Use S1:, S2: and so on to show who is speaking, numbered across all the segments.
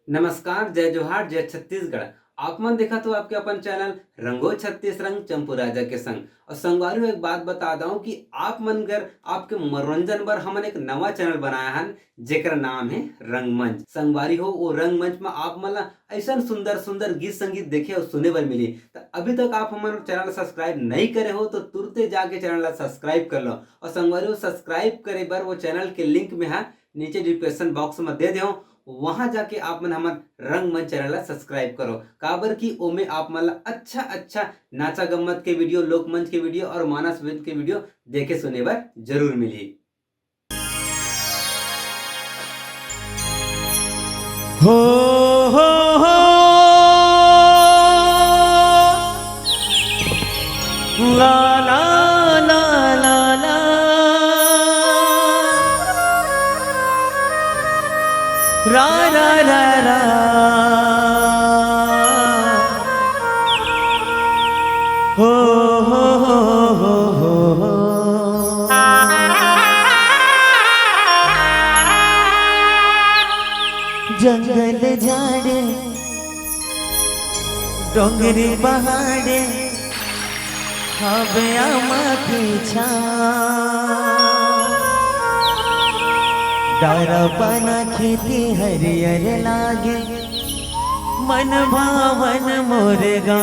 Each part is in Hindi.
S1: नमस्कार, जय जोहार, जय छत्तीसगढ़। आप मन देखा तो आपके अपन चैनल रंगो छत्तीस रंग चंपू राजा के संग। और संगवारी एक बात बता दूं कि आप मन कर आपके मनोरंजन बर हमन एक नवा चैनल बनाया हन जेकर नाम है रंगमंच। संगवारी हो वो रंगमंच में आप मन ला ऐसा सुंदर सुंदर गीत संगीत देखे और सुने बर मिली। तो अभी तक आप हमारे चैनल सब्सक्राइब नहीं करे हो तो तुरंत जाके चैनल ला सब्सक्राइब कर लो। और संगवारी हो सब्सक्राइब करे बर वो चैनल के लिंक में है नीचे डिस्क्रिप्शन बॉक्स में दे दो। वहां जाके आप मन हमर रंगमंच चैनल ला सब्सक्राइब करो। काबर की ओमे आप मन ला अच्छा अच्छा नाचा गम्मत के वीडियो, लोकमंच के वीडियो और मानस वेद के वीडियो देखे सुने बर जरूर मिली।
S2: हो हो हो ला ला ला ला ला रा रा रा रा हो हो हो हो जंगल झाड़े डोंगरी पहाड़े हवे आमाकी डारपना खेती हरियर लागे मन भावन मोरगा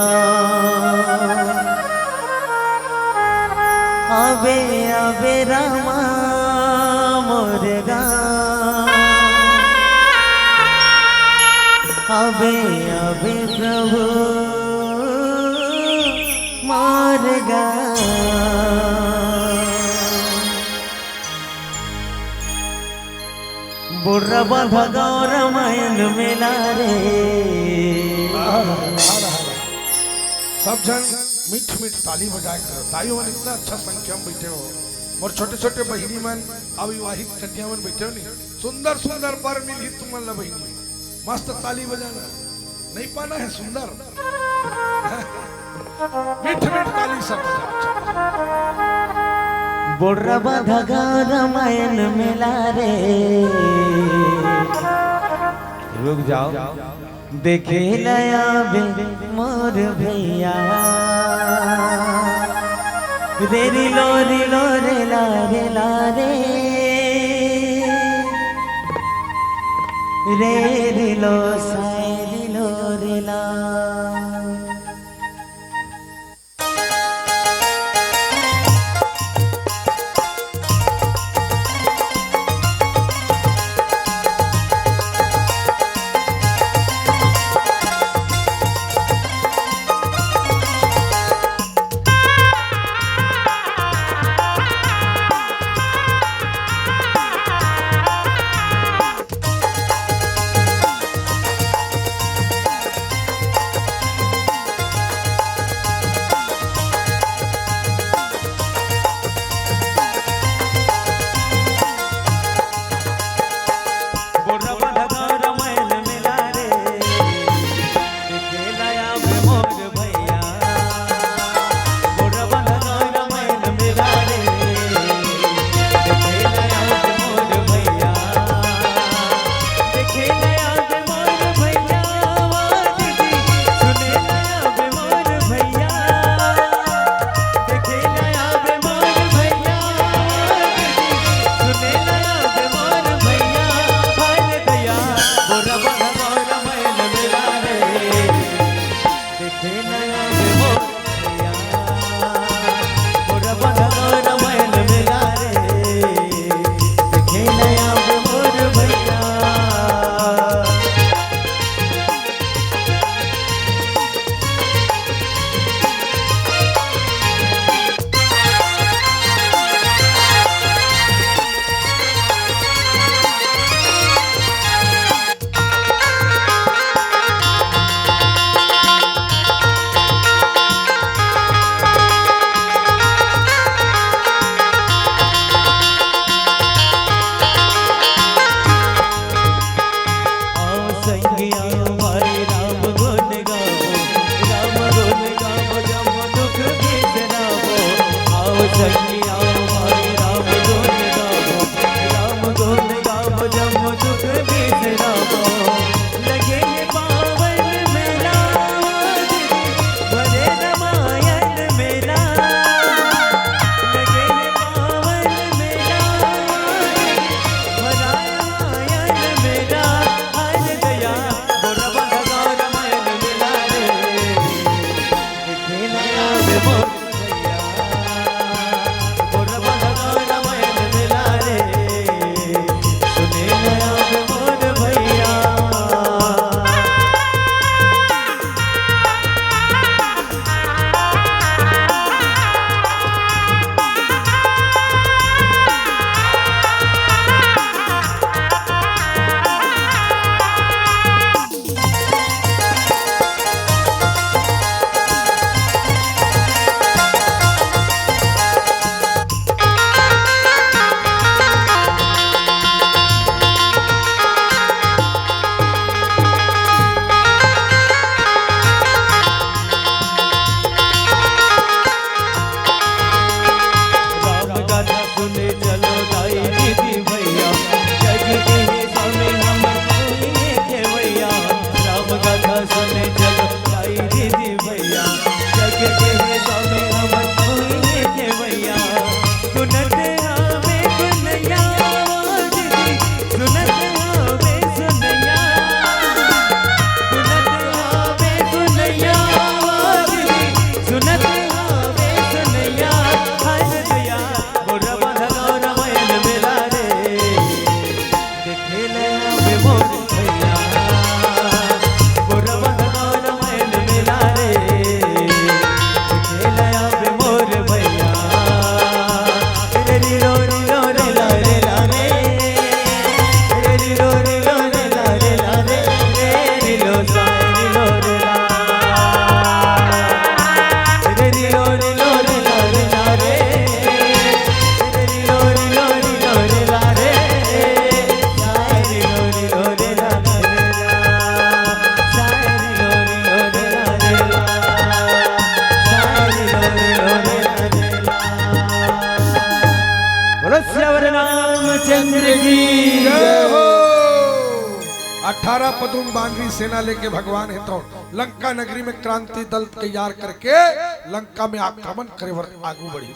S2: आवे आवे रामा मोरगा आवे आवे प्रभु मारगा बुर्रा बांधा गाँव रामायण मेला रे।
S3: सब जन मीठ मीठ ताली बजाए कर तालियों में इतना अच्छा संख्या में बैठे हो और छोटे छोटे बहिनी मन अविवाहित कन्या मन बैठे हो नहीं सुंदर सुंदर बर मिली तुम ला बहिनी मस्त ताली बजाना नहीं पाना है सुंदर मीठ मीठ ताली सब बजा।
S2: बुर्रा बांधा गाँव रामायण मेला रे। रुक जाओ देखे लया बे मोर भैया रे लो रे ला रे ला रे लो साय रे ला। रामचंद्र की
S3: जय हो। 18 पदुम बानरी सेना लेके भगवान है तो लंका नगरी में क्रांति दल तैयार करके लंका में आक्रमण करे आगू बढ़ी।